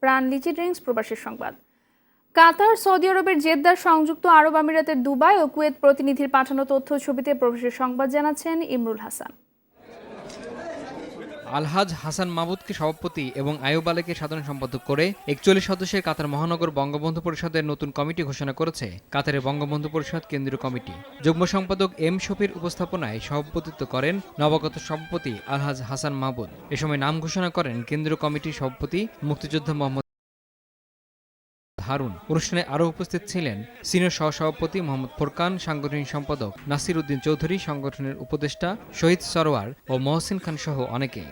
প্রাণ লিচি ড্রিঙ্কস প্রবাসের সংবাদ। কাতার, সৌদি আরবের জেদ্দার, সংযুক্ত আরব আমিরাতের দুবাই ও কুয়েত প্রতিনিধির পাঠানো তথ্য ছবিতে প্রবাসের সংবাদ জানাচ্ছেন ইমরুল হাসান। আলহাজ হাসান মাহমুদকে সভাপতি এবং আয়ুব আলীকে সাধারণ সম্পাদক করে ৪১ সদস্যের কাতার মহানগর বঙ্গবন্ধু পরিষদের নতুন কমিটি ঘোষণা করেছে কাতারের বঙ্গবন্ধু পরিষদ কেন্দ্রীয় কমিটি। যুগ্ম সম্পাদক এম শফির উপস্থাপনায় সভাপতিত্ব করেন নবাগত সভাপতি আলহাজ হাসান মাহমুদ। এ সময় নাম ঘোষণা করেন কেন্দ্রীয় কমিটির সভাপতি মুক্তিযোদ্ধা মোহাম্মদ হারুন। অনুষ্ঠানে আরও উপস্থিত ছিলেন সিনিয়র সহসভাপতি মোহাম্মদ ফোরকান, সাংগঠনিক সম্পাদক নাসির উদ্দিন চৌধুরী, সংগঠনের উপদেষ্টা শহীদ সরোয়ার ও মহসিন খান সহ অনেকে।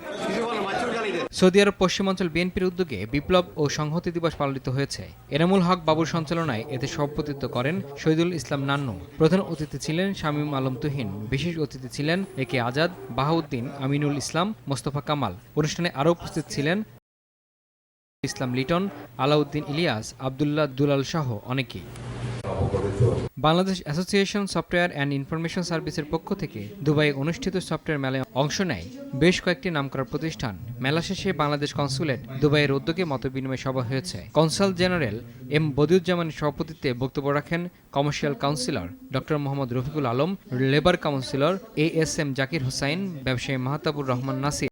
সৌদি আরব পশ্চিমাঞ্চল বিএনপির উদ্যোগে বিপ্লব ও সংহতি দিবস পালিত হয়েছে। এনামুল হক বাবুর সঞ্চালনায় এতে সভাপতিত্ব করেন শহীদুল ইসলাম নান্নু। প্রধান অতিথি ছিলেন শামীম আলম তুহিন। বিশেষ অতিথি ছিলেন এ কে আজাদ, বাহাউদ্দিন, আমিনুল ইসলাম, মোস্তফা কামাল। অনুষ্ঠানে আরও উপস্থিত ছিলেন ইসলাম লিটন, আলাউদ্দিন ইলিয়াস, আবদুল্লাহ দুলাল সহ অনেকেই। Bangladesh association software and information সার্ভিসের পক্ষ থেকে দুবাইয়ে অনুষ্ঠিত সফটওয়্যার মেলায় অংশ নেয় বেশ কয়েকটি নামকরা প্রতিষ্ঠান। মেলা শেষে বাংলাদেশ কনস্যুলেট দুবাইয়ের উদ্যোগে মতবিনিময় সভা হয়েছে। কনসাল জেনারেল এম বদিউজ্জামানের সভাপতিত্বে বক্তব্য রাখেন commercial councillor doctor Mohammad Rafiqul Alam, labour councillor ASM Zakir Hossain, ব্যবসায়ী মাহতাবুর রহমান নাসির।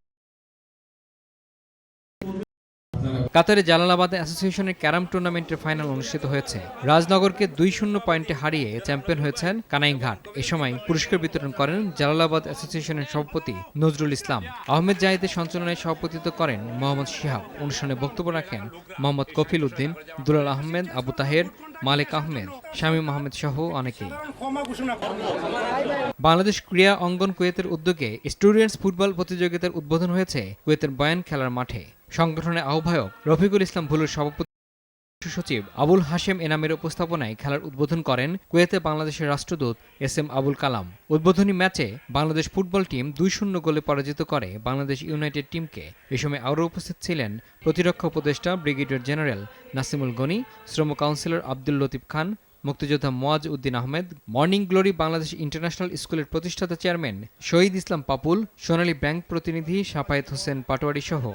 কাতারে জালালাবাদে অ্যাসোসিয়েশনের ক্যারাম টুর্নামেন্টের ফাইনাল অনুষ্ঠিত হয়েছে। রাজনগরকে 2-0 পয়েন্টে হারিয়ে চ্যাম্পিয়ন হয়েছেন কানাইঘাট। এ সময় পুরস্কার বিতরণ করেন জালালাবাদ অ্যাসোসিয়েশনের সভাপতি নজরুল ইসলাম। আহমেদ জাহিদের সঞ্চালনায় সভাপতিত্ব করেন মোহাম্মদ শিহাব। অনুষ্ঠানে বক্তব্য রাখেন মোহাম্মদ কফিল উদ্দিন, দুলাল আহমেদ, আবু তাহের, মালিক আহমেদ, শামীম আহমেদ সহ অনেকেই। বাংলাদেশ ক্রীড়া অঙ্গন কুয়েতের উদ্যোগে স্টুডেন্টস ফুটবল প্রতিযোগিতার উদ্বোধন হয়েছে কুয়েতের বয়ান খেলার মাঠে। সংগঠনের আহ্বায়ক রফিকুল ইসলাম ভুলুর সভাপতি সচিব আবুল হাশেম এনামের উপস্থাপনায় খেলার উদ্বোধন করেন কুয়েতে বাংলাদেশের রাষ্ট্রদূত SM আবুল কালাম। উদ্বোধনী ম্যাচে বাংলাদেশ ফুটবল টিম 2-0 গোলে পরাজিত করে বাংলাদেশ ইউনাইটেড টিমকে। এ সময় আরও উপস্থিত ছিলেন প্রতিরক্ষা উপদেষ্টা ব্রিগেডিয়ার জেনারেল নাসিমুল গনি, শ্রম কাউন্সিলর আব্দুল লতিফ খান, মুক্তিযোদ্ধা Muaz Uddin Ahmed, morning glory Bangladesh international স্কুলের প্রতিষ্ঠাতা চেয়ারম্যান শহীদ ইসলাম পাপুল, সোনালী ব্যাংক প্রতিনিধি সাফায়েত হোসেন পাটোয়ারি সহ